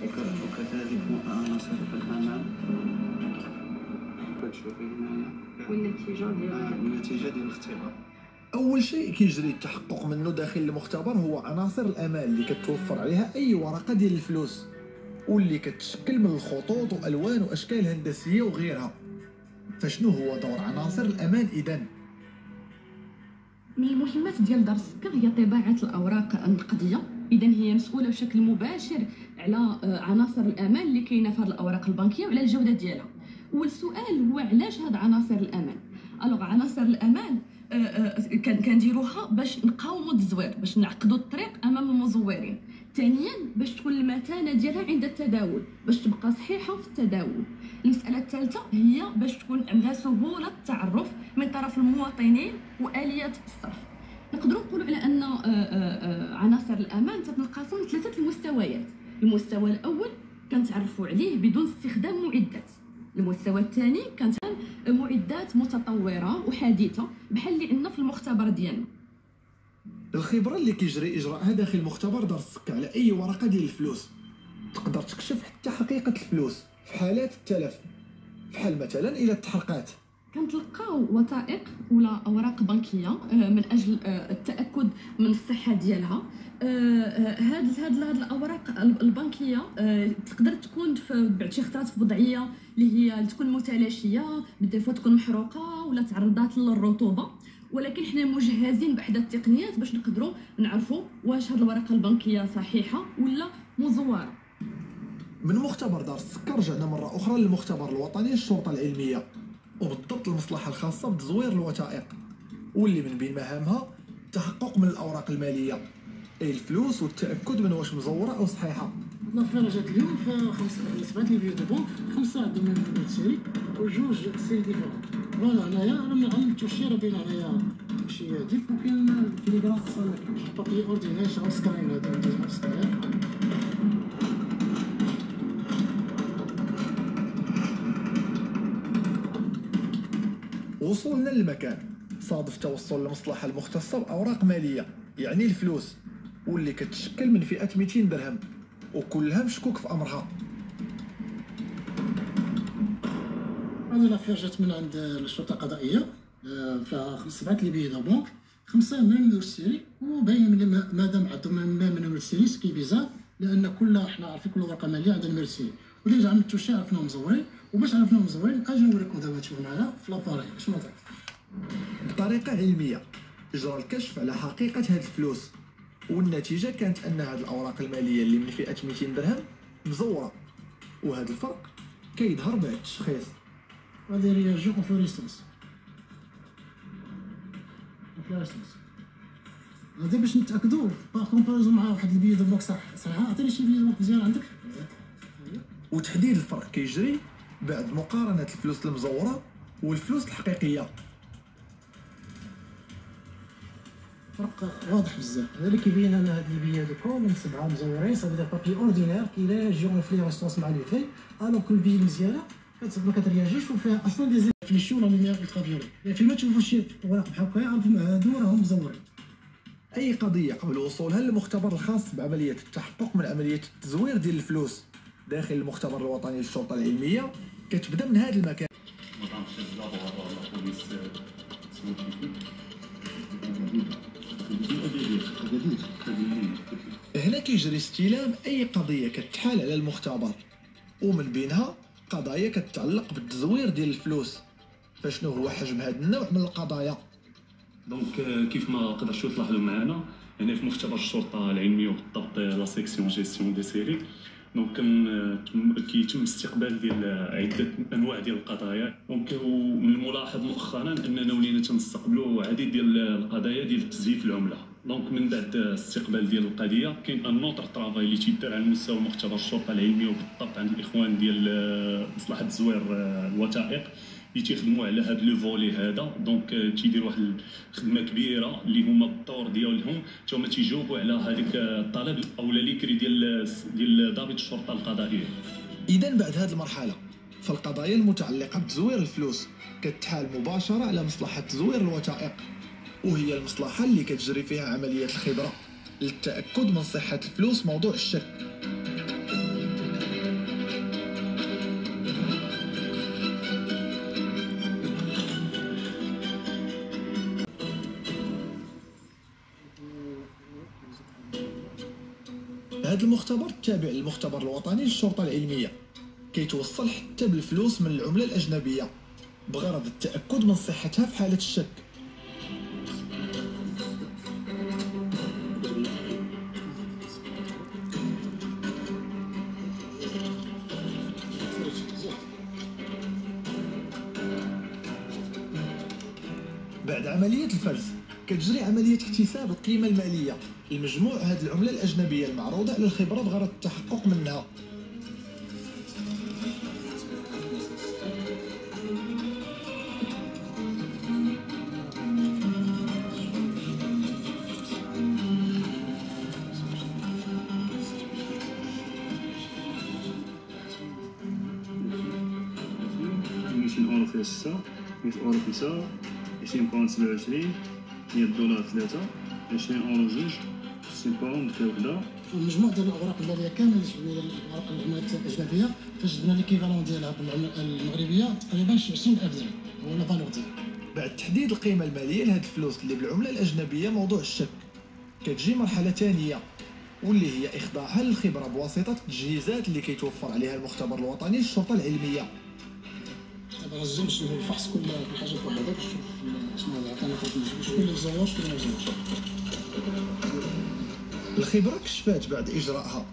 وكذلك عناصر الأمان. كتشوفي هنايا والنتيجة ديال الاختبار. اول شيء كيجري التحقق منه داخل المختبر هو عناصر الامان اللي كتوفر عليها اي ورقه ديال الفلوس، واللي كتشكل من الخطوط والوان واشكال هندسيه وغيرها. فشنو هو دور عناصر الامان اذا؟ من المهمات ديال دار السكر هي طباعه الاوراق النقديه، اذا هي مسؤوله بشكل مباشر على عناصر الامان اللي كاينه في هذه الاوراق البنكيه وعلى الجوده ديالها. والسؤال هو علاش هاد عناصر الامان؟ الوغ عناصر الامان كنديروها باش نقاوموا التزوير، باش نعقدوا الطريق امام المزورين. ثانيا باش تكون المتانه ديالها عند التداول، باش تبقى صحيحه في التداول. المساله الثالثه هي باش تكون عندها سهوله التعرف من طرف المواطنين واليات الصرف. نقدروا نقولوا على ان عناصر الامان تتنقسم لثلاثه المستويات. المستوى الاول كنتعرفوا عليه بدون استخدام معدات. المستوى الثاني كانت معدات متطوره وحديثه بحال اللي عندنا في المختبر ديالنا. الخبره اللي كيجري اجراءها داخل مختبر دار السكر على اي ورقه ديال الفلوس تقدر تكشف حتى حقيقه الفلوس في حالات التلف، بحال مثلا الى تحرقات. كنتلقاو وثائق ولا اوراق بنكيه من اجل التاكد من الصحه ديالها. هاد الاوراق البنكيه تقدر تكون بعد شي خطرات في وضعيه اللي هي تكون متلاشيه، بالديفو تكون محروقه ولا تعرضات للرطوبه، ولكن حنا مجهزين باحدى التقنيات باش نقدروا نعرفوا واش هاد الورقه البنكيه صحيحه ولا مزوره. من مختبر دار السكر رجعنا مره اخرى للمختبر الوطني للشرطه العلميه، وبالضبط المصلحه الخاصه بتزوير الوثائق، واللي من بين مهامها التحقق من الاوراق الماليه اي الفلوس والتاكد من واش مزوره او صحيحه. الافير جات اليوم في 7 لي بيو دو بونك، 5 عندهم من سيري وجوج سيري ديفيرون. فوالا هنايا انا عملت شي راه باين عليا شي ديك، وكاين تيليغراف بابي اوردينير شغل سكرين، هذا ندوز مع السكرين. وصولنا للمكان صادف توصل المصلحه المختصه باوراق ماليه يعني الفلوس، واللي كتشكل من فئه 200 درهم وكلها مشكوك في امرها. هذه الافير جات من عند الشرطه القضائيه، فيها 7 لي بيو دو بونك، 5 من النمر السيري، وباين ملي مادام عندهم ما من النمر السيري سكي بيزار، لان حنا عارفين كل ورقه ماليه عندها نمر السيري، وديجا عملتو شي عرفناهم مزورين. وباش عرفناهم مزورين اجي نوريكم دابا تشوفوا معايا في لاباري شنو طيب. بطريقه علميه اجرى الكشف على حقيقه هاد الفلوس، والنتيجه كانت ان هاد الاوراق الماليه اللي من فئه 200 درهم مزوره، وهذا الفرق كيظهر بعد التشخيص. هذه رياجيو فلوريسونس هذا باش نتاكدوا باغ كومباريزون مع واحد البيو دو بونك صحيحه. عطيني شي بيو دو بونك مزيان عندك. وتحديد الفرق كيجري بعد مقارنه الفلوس المزوره والفلوس الحقيقيه. فرق واضح بزاف. هذا اللي كيبين لنا هاد لي بيي دوكو من 7 مزورين صافي دير بابي اوردينير كي رياجيو اون فلوريسونس مع لو في، الوغ كل بيي مزيانه ما كترياجيش وفيها اصلا دي زيفليشيو لا لوميير الترا فيولي. يعني فيما تشوفوا شي اوراق بحال هكا عرفوا هادو راهم مزورين. اي قضيه قبل وصولها للمختبر الخاص بعمليه التحقق من عمليه التزوير ديال الفلوس داخل المختبر الوطني للشرطه العلميه كتبدا من هذا المكان. هنا كيجري استلام اي قضيه كتحال على المختبر، ومن بينها قضايا كتتعلق بالتزوير ديال الفلوس. فشنو هو حجم هذا النوع من القضايا؟ دونك كيف ما قدرتوا تلاحظوا معنا هنا في مختبر الشرطه العلميه وبالضبط لا سيكسيون جيستيون دي سيري، دونك كيتم استقبال ديال عده انواع ديال القضايا. دونك ومن الملاحظ مؤخرا اننا ولينا تنستقبلوا عديد ديال القضايا ديال تزييف العمله. دونك من بعد استقبال ديال القضيه كاين ان نوتر ترافاي اللي تيدار على مستوى مختبر الشرطه العلميه وبالضبط عند الاخوان ديال مصلحه تزوير الوثائق اللي تيخدموا على هذا لو فولي هذا. دونك تيديروا واحد الخدمه كبيره اللي هما بالدور ديالهم حتى هما تيجاوبوا على هذيك الطلب او ليكري ديال ضابط الشرطه القضائيه. اذا بعد هذه المرحله فالقضايا المتعلقه بتزوير الفلوس كتحال مباشره على مصلحه تزوير الوثائق، وهي المصلحه اللي كتجري فيها عمليه الخبره للتاكد من صحه الفلوس موضوع الشك. هذا المختبر تابع للمختبر الوطني للشرطه العلميه، كيتوصل حتى بالفلوس من العمله الاجنبيه بغرض التاكد من صحتها في حاله الشك. بعد عملية الفرز كتجري عملية احتساب القيمة المالية لمجموع هذه العملة الأجنبية المعروضة على الخبرة بغرض التحقق منها. €200 فيها 6 €100 فيها 9 20 باوند 27 $100 3 €20 جوج 60 باوند فيها وحده. المجموع ديال الاوراق الماليه كامل الاوراق العملات الاجنبيه فجدنا ليكيفالون ديالها بالعمله المغربيه تقريبا شي 20,000 درهم هو لا فالور ديالها. بعد تحديد القيمة المالية لهاد الفلوس اللي بالعملة الأجنبية موضوع الشك، كتجي مرحلة ثانية واللي هي إخضاعها للخبرة بواسطة التجهيزات اللي كيتوفر عليها المختبر الوطني للشرطة العلمية. دابا غنجي باش نفحص كل حاجه بوحدها باش نشوف شنو هو العطانا شكون اللي مزور شكون اللي ما مزورش. الخبرة كشفات بعد إجرائها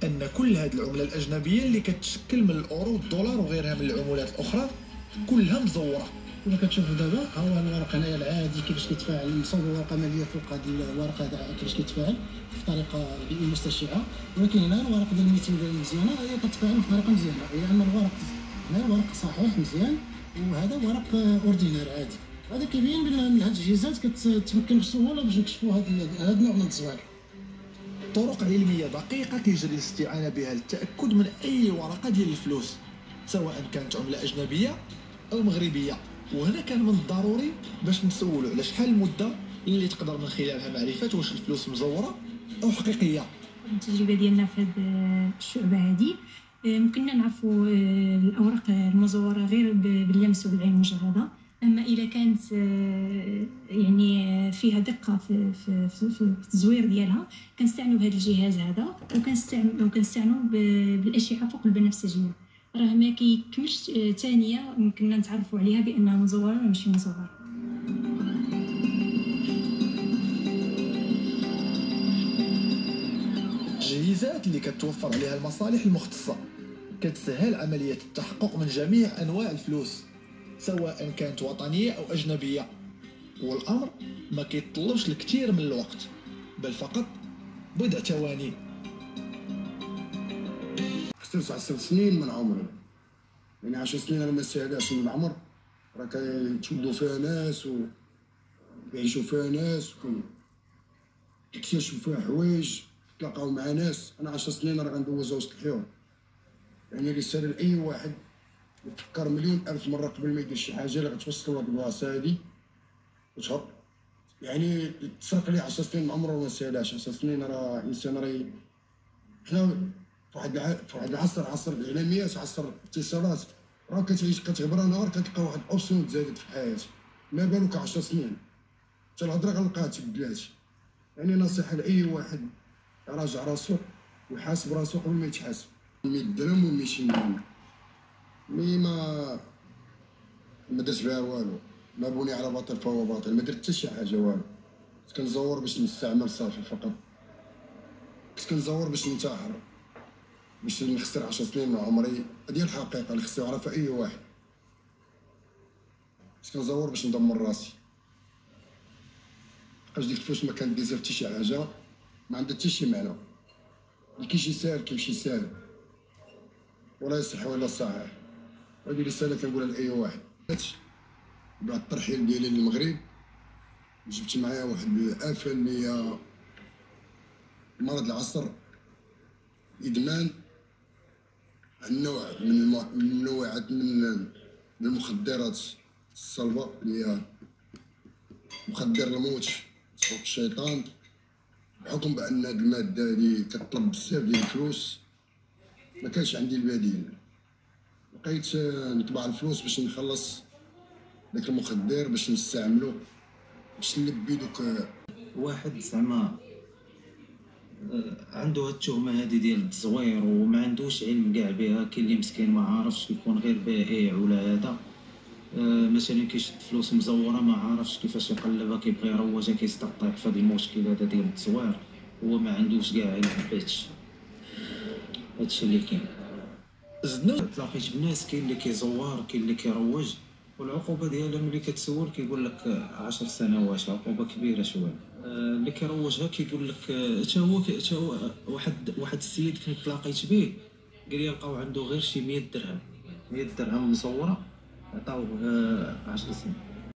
أن كل هذه العملة الأجنبية اللي كتشكل من الأورو والدولار وغيرها من العملات الأخرى كلها مزورة. كما كتشوفوا دابا ها هو الورق هنايا العادي كيفاش كيتفاعل مصور ورقه ماليه فوق هذا الورق هذا كيفاش كيتفاعل بطريقه بيئيه مستشعه، ولكن هنا الورق ديال الميتين ديال مزيانه هي كتفاعل بطريقه مزيانه، هي ان الورق هنا ورق صحيح مزيان وهذا ورق اوردينير عادي. هذا كيبين بان هاد التجهيزات كتمكن بسهوله باش نكشفوا هذا النوع من التزوير. طرق علمية دقيقة كيجري الاستعانة بها للتأكد من أي ورقة ديال الفلوس سواء كانت عملة أجنبية أو مغربية، وهنا كان من الضروري باش نسولوا على شحال المدة اللي تقدر من خلالها معرفة واش الفلوس مزورة أو حقيقية. التجربة ديالنا في هذه الشعبة هذه ممكننا نعرفوا الأوراق المزورة غير باللمس وبالعين المجردة، أما إذا كانت يعني فيها دقة في التزوير ديالها كنستعنوا بهذا الجهاز هذا وكنستعنوا بالأشعة فوق البنفسجية، راه ما كيكملش ثانية ممكننا نتعرفوا عليها بأنها مزورة ولا ماشي مزورة. التجهيزات اللي كتوفر عليها المصالح المختصة كتسهل عملية التحقق من جميع أنواع الفلوس سواء كانت وطنية أو أجنبية، والأمر ما كيتطلبش الكثير من الوقت بل فقط بضع ثواني. خصو 10 سنين من عمري، يعني 10 سنين راه ما ساهلاش من العمر، راه كيتولدوا فيها ناس ويعيشوا فيها ناس ويكتشفوا فيها حوايج تلاقاو مع ناس. انا 10 سنين راه غندوزها وسط الحيوان، يعني رساله لاي واحد يفكر مليون الف مره قبل ما يدير شي حاجه اللي غتوصلوا لهاد البلاصه هادي وتهرب. يعني تسرق لي 10 سنين من عمره ما ساهلاش. 10 سنين راه انسان راه حنا في واحد العصر، عصر الاعلاميات، عصر الاتصالات، راه كتعيش كتغبر نهار كتلقى واحد اوبسيون تزادت في حياتك، ما بالك 10 سنين حتى الهضره غنلقاها تبدلات. يعني نصيحه لاي واحد يراجع راسو ويحاسب راسو قبل ما يتحاسب. 100 درهم و 200 درهم مي ما درت بها والو، ما بني على باطل فهو باطل، ما درت حتى شي حاجه والو. كنت كنزور باش نستعمل صافي فقط، كنت كنزور باش ننتحر، باش نخسر 10 سنين من عمري. هذه الحقيقه اللي خصو يعرفها اي واحد. كنت كنزور باش ندمر راسي، لقاش ديك الفلوس ما كنديزها حتى شي حاجه، ما عندها حتى شي معنى. اللي كيمشي ساهل كيمشي ساهل ولا يصح ولا صحيح. هذه رساله كنقولها لاي واحد. بعد الترحيل ديالي للمغرب جبت معايا واحد الآفة اللي هي مرض العصر، إدمان النوع من منوعات من المخدرات الصلبة اللي هي مخدر الموت صوت الشيطان، بحكم بأن هاد المادة هادي كتطلب بزاف ديال الفلوس ما كانش عندي البديل. بقيت نطبع الفلوس باش نخلص داك المخدر باش نستعملو باش نلبي دوك. واحد زعما عنده هاد التهمه هادي ديال التزوير وما عندوش علم كاع بها. كاين اللي مسكين ما عارفش، يكون غير بائع ولا هذا مثلا كيشد فلوس مزوره ما عارفش كيفاش يقلبها، كيبغي يروجها كيستقطع في هذا المشكل هذا ديال التزوير، هو ما عندوش كاع علم بهادشي. اللي كاين. زدنا تلاقيت بناس كاين اللي كيزور كاين اللي كيروج، والعقوبه ديالها ملي كتسول كيقول لك 10 سنوات، عقوبه كبيره شويه. اللي كيروجها كيقول لك حتى هو واحد السيد كنت تلاقيت به قال لي لقاو عنده غير شي 100 درهم مزوره، عطاوه 10 سنين.